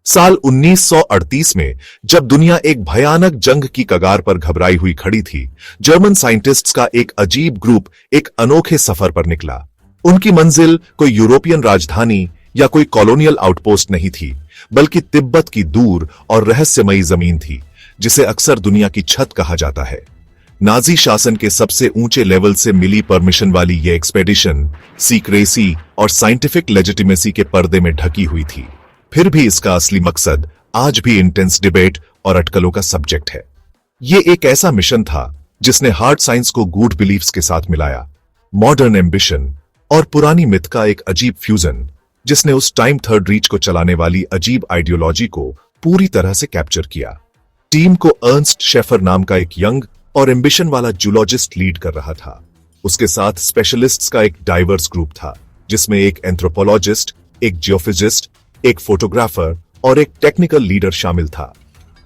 साल 1938 में जब दुनिया एक भयानक जंग की कगार पर घबराई हुई खड़ी थी, जर्मन साइंटिस्ट्स का एक अजीब ग्रुप एक अनोखे सफर पर निकला। उनकी मंजिल कोई यूरोपियन राजधानी या कोई कॉलोनियल आउटपोस्ट नहीं थी, बल्कि तिब्बत की दूर और रहस्यमयी जमीन थी, जिसे अक्सर दुनिया की छत कहा जाता है। नाजी शासन के सबसे ऊंचे लेवल से मिली परमिशन वाली यह एक्सपेडिशन सीक्रेसी और साइंटिफिक लेजिटिमेसी के पर्दे में ढकी हुई थी। फिर भी इसका असली मकसद आज भी इंटेंस डिबेट और अटकलों का सब्जेक्ट है। यह एक ऐसा मिशन था जिसने हार्ड साइंस को गूढ़ बिलीफ्स के साथ मिलाया, मॉडर्न एम्बिशन और पुरानी मिथ का एक अजीब फ्यूजन, जिसने उस टाइम थर्ड रीच को चलाने वाली अजीब आइडियोलॉजी को पूरी तरह से कैप्चर किया। टीम को अर्नस्ट शेफर नाम का एक यंग और एम्बिशन वाला जूलॉजिस्ट लीड कर रहा था। उसके साथ स्पेशलिस्ट्स का एक डाइवर्स ग्रुप था, जिसमें एक एंथ्रोपोलॉजिस्ट, एक जियोफिजिस्ट, एक फोटोग्राफर और एक टेक्निकल लीडर शामिल था।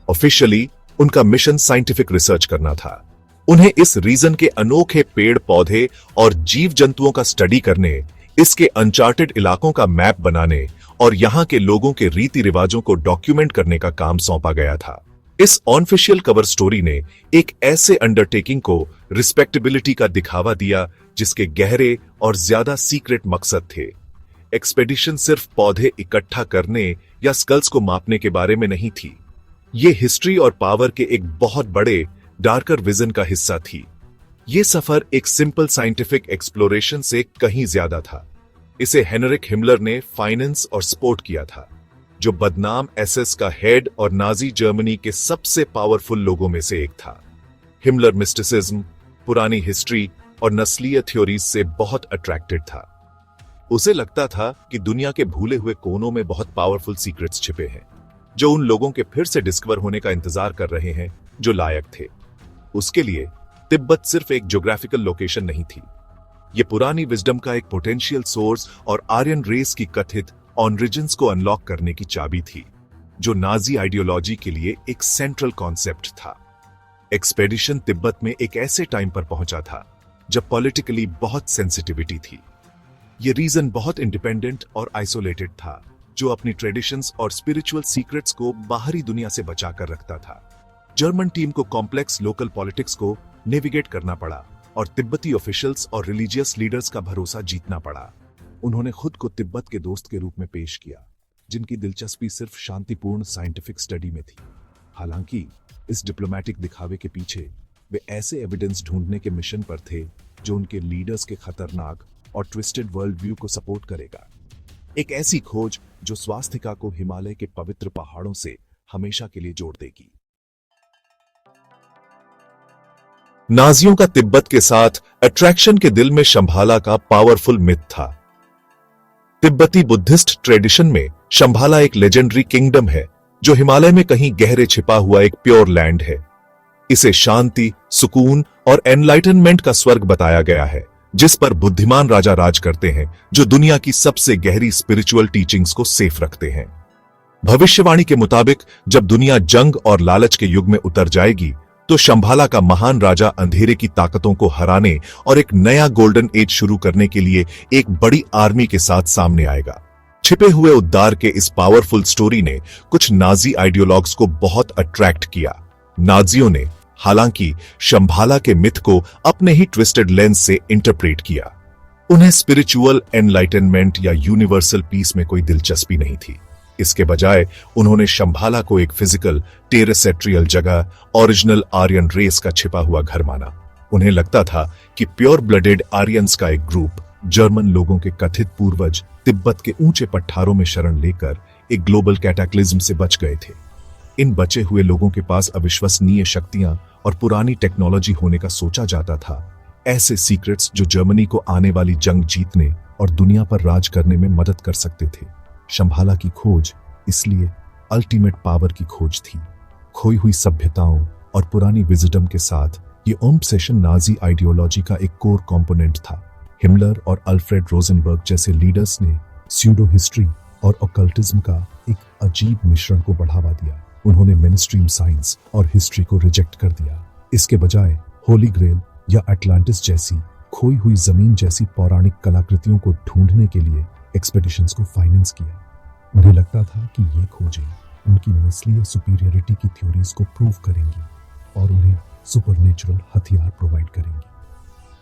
ऑफिशियली उनका मिशन साइंटिफिक रिसर्च करना था। उन्हें इस रीजन के अनोखे पेड़ पौधे और जीव जंतुओं का स्टडी करने, इसके अनचार्टेड इलाकों का मैप बनाने और यहां के लोगों के रीति रिवाजों को डॉक्यूमेंट करने का काम सौंपा गया था। इस ऑनऑफिशियल कवर स्टोरी ने एक ऐसे अंडरटेकिंग को रिस्पेक्टेबिलिटी का दिखावा दिया जिसके गहरे और ज्यादा सीक्रेट मकसद थे। एक्सपेडिशन सिर्फ पौधे इकट्ठा करने या स्कल्स को मापने के बारे में नहीं थी। ये हिस्ट्री और पावर के एक बहुत बड़े डार्कर विजन का हिस्सा थी। ये सफर एक सिंपल साइंटिफिक एक्सप्लोरेशन से कहीं ज्यादा था। इसे हेनरिक हिमलर ने फाइनेंस और सपोर्ट किया था, जो बदनाम एसएस का हेड और नाजी जर्मनी के सबसे पावरफुल लोगों में से एक था। हिमलर मिस्टिसिज्म, पुरानी हिस्ट्री और नस्लीय थ्योरीज से बहुत अट्रैक्टेड था। उसे लगता था कि दुनिया के भूले हुए कोनों में बहुत पावरफुल सीक्रेट्स छिपे हैं, जो उन लोगों के फिर से डिस्कवर होने का इंतजार कर रहे हैं जो लायक थे। उसके लिए तिब्बत सिर्फ एक ज्योग्राफिकल लोकेशन नहीं थी, यह पुरानी विजडम का एक पोटेंशियल सोर्स और आर्यन रेस की कथित ऑनरिजिन्स को अनलॉक करने की चाबी थी, जो नाजी आइडियोलॉजी के लिए एक सेंट्रल कॉन्सेप्ट था। एक्सपेडिशन तिब्बत में एक ऐसे टाइम पर पहुंचा था जब पॉलिटिकली बहुत सेंसिटिविटी थी। यह रीजन बहुत इंडिपेंडेंट और आइसोलेटेड था, जो अपनी ट्रेडिशंस और स्पिरिचुअल सीक्रेट्स को बाहरी दुनिया से बचाकर रखता था। जर्मन टीम को कॉम्प्लेक्स लोकल पॉलिटिक्स को नेविगेट करना पड़ा और तिब्बती ऑफिशियल्स और रिलीजियस लीडर्स का भरोसा जीतना पड़ा। उन्होंने खुद को तिब्बत के दोस्त के रूप में पेश किया, जिनकी दिलचस्पी सिर्फ शांतिपूर्ण साइंटिफिक स्टडी में थी। हालांकि इस डिप्लोमैटिक दिखावे के पीछे वे ऐसे एविडेंस ढूंढने के मिशन पर थे जो उनके लीडर्स के खतरनाक और ट्विस्टेड वर्ल्ड व्यू को सपोर्ट करेगा। एक ऐसी खोज जो स्वास्तिका को हिमालय के पवित्र पहाड़ों से हमेशा के लिए जोड़ देगी। नाजियों का तिब्बत के साथ अट्रैक्शन के दिल में शंभाला का पावरफुल मिथ था। तिब्बती बुद्धिस्ट ट्रेडिशन में शंभाला एक लेजेंडरी किंगडम है, जो हिमालय में कहीं गहरे छिपा हुआ एक प्योर लैंड है। इसे शांति, सुकून और एनलाइटनमेंट का स्वर्ग बताया गया है, जिस पर बुद्धिमान राजा राज करते हैं, जो दुनिया की सबसे गहरी स्पिरिचुअल टीचिंग्स को सेफ रखते हैं। भविष्यवाणी के मुताबिक जब दुनिया जंग और लालच के युग में उतर जाएगी, तो शंभाला का महान राजा अंधेरे की ताकतों को हराने और एक नया गोल्डन एज शुरू करने के लिए एक बड़ी आर्मी के साथ सामने आएगा। छिपे हुए उद्धार के इस पावरफुल स्टोरी ने कुछ नाजी आइडियोलॉग्स को बहुत अट्रैक्ट किया। नाजियों ने हालांकि शंभाला के मिथ को अपने ही ट्विस्टेड लेंस से इंटरप्रेट किया। उन्हें स्पिरिचुअल एनलाइटनमेंट या यूनिवर्सल पीस में कोई दिलचस्पी नहीं थी। इसके बजाय उन्होंने शंभाला को एक फिजिकल टेरेसेट्रियल जगह, ओरिजिनल आर्यन रेस का छिपा हुआ घर माना। उन्हें लगता था कि प्योर ब्लडेड आर्यंस का एक ग्रुप जर्मन लोगों के कथित पूर्वज तिब्बत के ऊंचे पठारों में शरण लेकर एक ग्लोबल कैटाक्लिज्म से बच गए थे। इन बचे हुए लोगों के पास अविश्वसनीय शक्तियां और पुरानी टेक्नोलॉजी होने का सोचा जाता था। ऐसे सीक्रेट्स जो जर्मनी को आने वाली जंग जीतने और दुनिया पर राज करने में मदद कर सकते थे। शंभाला की खोज इसलिए अल्टीमेट पावर की खोज थी। खोई हुई सभ्यताओं और पुरानी विजडम के साथ ये ऑब्सेशन नाजी आइडियोलॉजी का एक कोर कंपोनेंट था। हिमलर और अल्फ्रेड रोजनबर्ग जैसे लीडर्स ने स्यूडो हिस्ट्री और ऑकल्टिज्म का एक अजीब मिश्रण को बढ़ावा दिया। उन्होंने मेनस्ट्रीम साइंस और हिस्ट्री को रिजेक्ट कर दिया। इसके बजाय होली ग्रेल या अटलांटिस जैसी खोई हुई जमीन जैसी पौराणिक कलाकृतियों को ढूंढने के लिए एक्सपेडिशंस को फाइनेंस किया। उन्हें लगता था कि ये खोजें उनकी नस्लीय सुपीरियरिटी की थ्योरीज को प्रूव करेंगी और उन्हें सुपरनेचुरल हथियार प्रोवाइड करेंगी।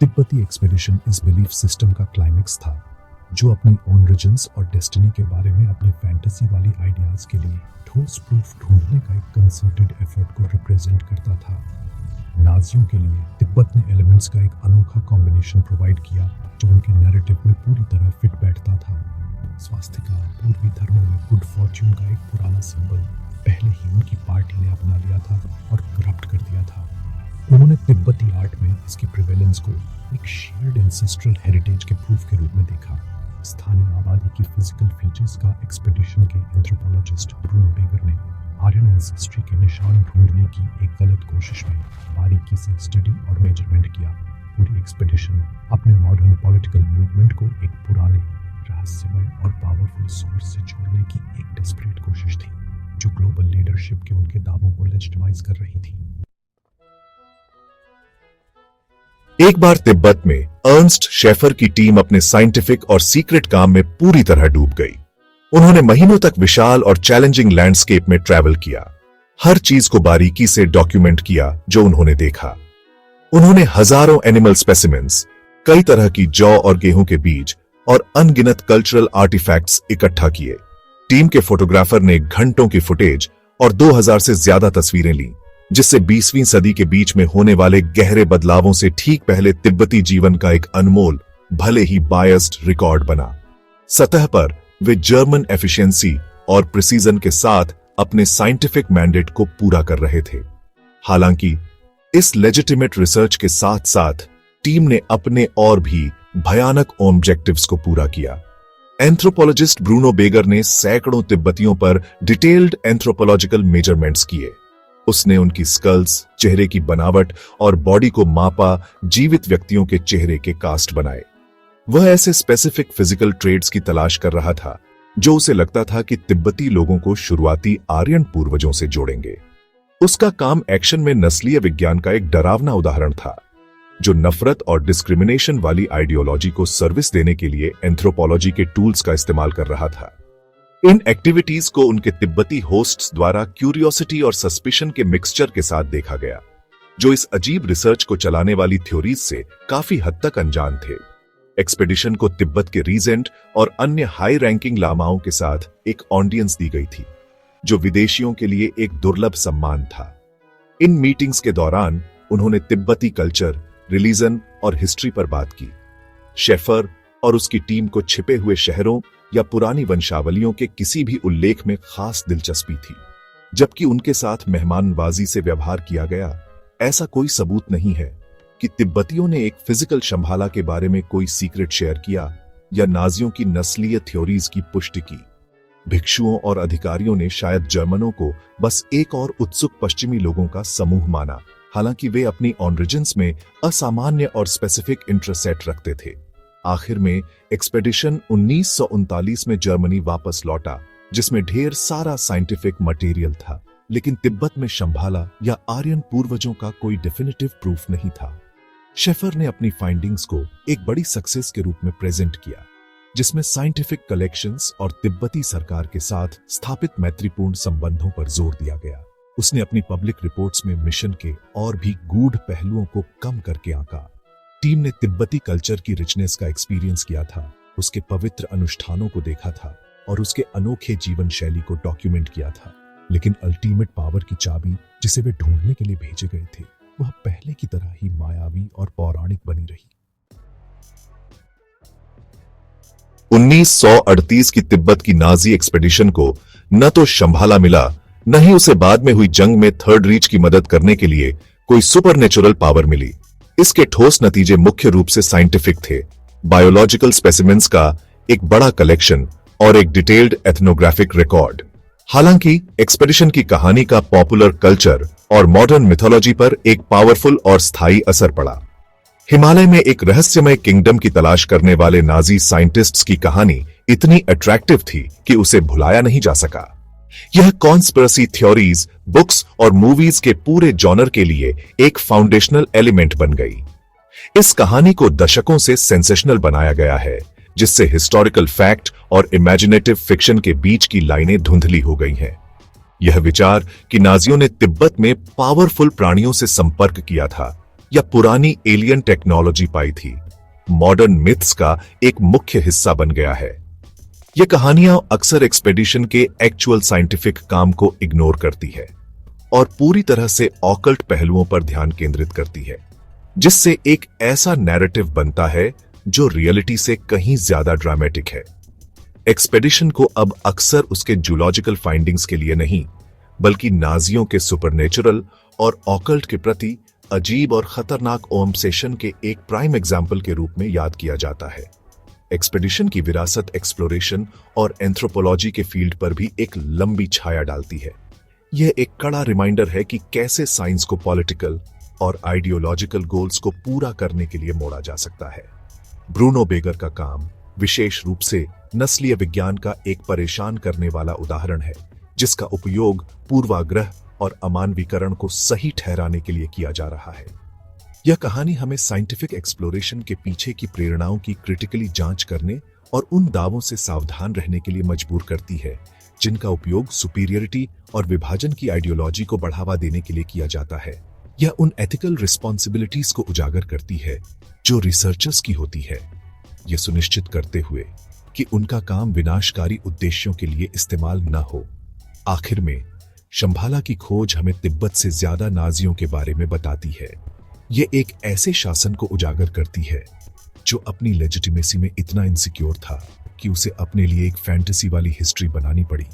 तिब्बती एक्सपेडिशन इस बिलीफ सिस्टम का क्लाइमेक्स था, जो अपनी ओरिजिन्स और डेस्टिनी के बारे में अपनी फैंटेसी वाली आइडियाज के लिए ठोस प्रूफ ढूंढने का एक कंसर्टेड एफर्ट को रिप्रेजेंट करता था। नाजियों के लिए तिब्बत ने एलिमेंट्स का एक अनोखा कॉम्बिनेशन प्रोवाइड किया जो उनके नैरेटिव में पूरी तरह फिट बैठता था। स्वास्तिका पूर्वी धर्मों में गुड फॉर्च्यून का एक पुराना सिंबल पहले ही उनकी पार्टी ने अपना लिया था और करप्ट कर दिया था। उन्होंने तिब्बती आर्ट में इसकी प्रिवेलेंस को एक शेयर्ड एंसेस्ट्रल हेरिटेज के प्रूफ के रूप में देखा। स्थानीय आबादी की फिजिकल फीचर्स का एक्सपेडिशन के एंथ्रोपोलॉजिस्ट ब्रूनो बेगर ने आर्यन एंसेस्ट्री के निशान ढूंढने की एक गलत कोशिश में बारीकी से स्टडी और मेजरमेंट किया। पूरी एक्सपेडिशन अपने मॉडर्न पॉलिटिकल मूवमेंट को एक पुराने रहस्यमय और पावरफुल सोर्स से जोड़ने की एक डेस्परेट कोशिश थी, जो ग्लोबल लीडरशिप के उनके दावों को लेजिटिमाइज कर रही थी। एक बार तिब्बत में अर्नस्ट शेफर की टीम अपने साइंटिफिक और सीक्रेट काम में पूरी तरह डूब गई। उन्होंने महीनों तक विशाल और चैलेंजिंग लैंडस्केप में ट्रैवल किया, हर चीज को बारीकी से डॉक्यूमेंट किया जो उन्होंने देखा। उन्होंने हजारों एनिमल स्पेसिमेंस, कई तरह की जौ और गेहूं के बीज और अनगिनत कल्चरल आर्टिफैक्ट्स इकट्ठा किए। टीम के फोटोग्राफर ने घंटों की फुटेज और 2000 से ज्यादा तस्वीरें लीं, जिससे 20वीं सदी के बीच में होने वाले गहरे बदलावों से ठीक पहले तिब्बती जीवन का एक अनमोल, भले ही बायस्ड रिकॉर्ड बना। सतह पर वे जर्मन एफिशिएंसी और प्रिसीजन के साथ अपने साइंटिफिक मैंडेट को पूरा कर रहे थे। हालांकि इस लेजिटिमेट रिसर्च के साथ साथ टीम ने अपने और भी भयानक ऑब्जेक्टिव्स को पूरा किया। एंथ्रोपोलॉजिस्ट ब्रूनो बेगर ने सैकड़ों तिब्बतियों पर डिटेल्ड एंथ्रोपोलॉजिकल मेजरमेंट्स किए। उसने उनकी स्कल्स, चेहरे की बनावट और बॉडी को मापा, जीवित व्यक्तियों के चेहरे के कास्ट बनाए। वह ऐसे स्पेसिफिक फिजिकल ट्रेड्स की तलाश कर रहा था जो उसे लगता था कि तिब्बती लोगों को शुरुआती आर्यन पूर्वजों से जोड़ेंगे। उसका काम एक्शन में नस्लीय विज्ञान का एक डरावना उदाहरण था, जो नफरत और डिस्क्रिमिनेशन वाली आइडियोलॉजी को सर्विस देने के लिए एंथ्रोपोलॉजी के टूल्स का इस्तेमाल कर रहा था। इन एक्टिविटीज को उनके तिब्बती होस्ट्स द्वारा क्यूरियोसिटी और सस्पिशन के मिक्सचर के साथ देखा गया, जो इस अजीब रिसर्च को चलाने वाली थ्योरीज से काफी हद तक अनजान थे। एक्सपेडिशन को तिब्बत के रीजेंट और अन्य हाई रैंकिंग लामाओं के साथ एक ऑडियंस दी गई थी, जो विदेशियों के लिए एक दुर्लभ सम्मान था। इन मीटिंग्स के दौरान उन्होंने तिब्बती कल्चर, रिलीजन और हिस्ट्री पर बात की। शेफर और उसकी टीम को छिपे हुए शहरों या पुरानी वंशावलियों के किसी भी उल्लेख में खास दिलचस्पी थी, जबकि उनके साथ मेहमानबाजी से व्यवहार किया गया। ऐसा कोई सबूत नहीं है कि तिब्बतियों ने एक फिजिकल शंभाला के बारे में कोई सीक्रेट शेयर किया या नाजियों की नस्लीय थ्योरीज की पुष्टि की। भिक्षुओं और अधिकारियों ने शायद जर्मनों को बस एक और उत्सुक पश्चिमी लोगों का समूह माना, हालांकि वे अपनी ऑरिजिन्स में असामान्य और स्पेसिफिक इंटरेस्ट रखते थे। आखिर में एक्सपेडिशन 1939 में जर्मनी वापस लौटा, जिसमें ढेर सारा साइंटिफिक मटेरियल था, लेकिन तिब्बत में शंभाला या आर्यन पूर्वजों का कोई डेफिनेटिव प्रूफ नहीं था। शेफर ने अपनी फाइंडिंग्स को एक बड़ी सक्सेस के रूप में प्रेजेंट किया, जिसमें साइंटिफिक कलेक्शंस और तिब्बती सरकार के साथ स्थापित मैत्रीपूर्ण संबंधों पर जोर दिया गया। उसने अपनी पब्लिक रिपोर्ट्स में मिशन के और भी गूढ़ पहलुओं को कम करके आंका। टीम ने तिब्बती कल्चर की रिचनेस का एक्सपीरियंस किया था, उसके पवित्र अनुष्ठानों को देखा था और उसके अनोखे जीवन शैली को डॉक्यूमेंट किया था। लेकिन अल्टीमेट पावर की चाबी जिसे वे ढूंढने के लिए भेजे गए थे, वह पहले की तरह ही मायावी और पौराणिक बनी रही। 1938 की तिब्बत की नाजी एक्सपेडिशन को न तो शंभाला मिला, न ही उसे बाद में हुई जंग में थर्ड रीच की मदद करने के लिए कोई सुपरनेचुरल पावर मिली। इसके ठोस नतीजे मुख्य रूप से साइंटिफिक थे। बायोलॉजिकल स्पेसिमेंस का एक बड़ा कलेक्शन और एक डिटेल्ड एथनोग्राफिक रिकॉर्ड। हालांकि एक्सपेडिशन की कहानी का पॉपुलर कल्चर और मॉडर्न मिथोलॉजी पर एक पावरफुल और स्थायी असर पड़ा। हिमालय में एक रहस्यमय किंगडम की तलाश करने वाले नाजी साइंटिस्ट्स की कहानी इतनी अट्रैक्टिव थी कि उसे भुलाया नहीं जा सका। यह कॉन्स्पिरेसी थ्योरीज, बुक्स और मूवीज के पूरे जॉनर के लिए एक फाउंडेशनल एलिमेंट बन गई। इस कहानी को दशकों से सेंसेशनल बनाया गया है, जिससे हिस्टोरिकल फैक्ट और इमेजिनेटिव फिक्शन के बीच की लाइनें धुंधली हो गई हैं। यह विचार कि नाजियों ने तिब्बत में पावरफुल प्राणियों से संपर्क किया था या पुरानी एलियन टेक्नोलॉजी पाई थी, मॉडर्न मिथ्स का एक मुख्य हिस्सा बन गया है। ये कहानियां अक्सर एक्सपेडिशन के एक्चुअल साइंटिफिक काम को इग्नोर करती है और पूरी तरह से ऑकल्ट पहलुओं पर ध्यान केंद्रित करती है, जिससे एक ऐसा नैरेटिव बनता है जो रियलिटी से कहीं ज्यादा ड्रामेटिक है। एक्सपेडिशन को अब अक्सर उसके जूलॉजिकल फाइंडिंग्स के लिए नहीं, बल्कि नाजियों के सुपरनेचुरल और ऑकल्ट के प्रति अजीब और खतरनाक ऑब्सेशन के एक प्राइम एग्जाम्पल के रूप में याद किया जाता है। एक्सपेडिशन की विरासत एक्सप्लोरेशन और एंथ्रोपोलॉजी के फील्ड पर भी एक लंबी छाया डालती है। यह एक कड़ा रिमाइंडर है कि कैसे साइंस को पॉलिटिकल और आइडियोलॉजिकल गोल्स को पूरा करने के लिए मोड़ा जा सकता है। ब्रूनो बेगर का काम विशेष रूप से नस्लीय विज्ञान का एक परेशान करने वाला उदाहरण है, जिसका उपयोग पूर्वाग्रह और अमानवीकरण को सही ठहराने के लिए किया जा रहा है। यह कहानी हमें साइंटिफिक एक्सप्लोरेशन के पीछे की प्रेरणाओं की क्रिटिकली जांच करने और उन दावों से सावधान रहने के लिए मजबूर करती है जिनका उपयोग सुपीरियरिटी और विभाजन की आइडियोलॉजी को बढ़ावा देने के लिए किया जाता है। यह उन एथिकल रिस्पॉन्सिबिलिटीज को उजागर करती है जो रिसर्चर्स की होती है, यह सुनिश्चित करते हुए कि उनका काम विनाशकारी उद्देश्यों के लिए इस्तेमाल न हो। आखिर में शंभाला की खोज हमें तिब्बत से ज्यादा नाजियों के बारे में बताती है। ये एक ऐसे शासन को उजागर करती है जो अपनी लेजिटिमेसी में इतना इनसिक्योर था कि उसे अपने लिए एक फैंटेसी वाली हिस्ट्री बनानी पड़ी।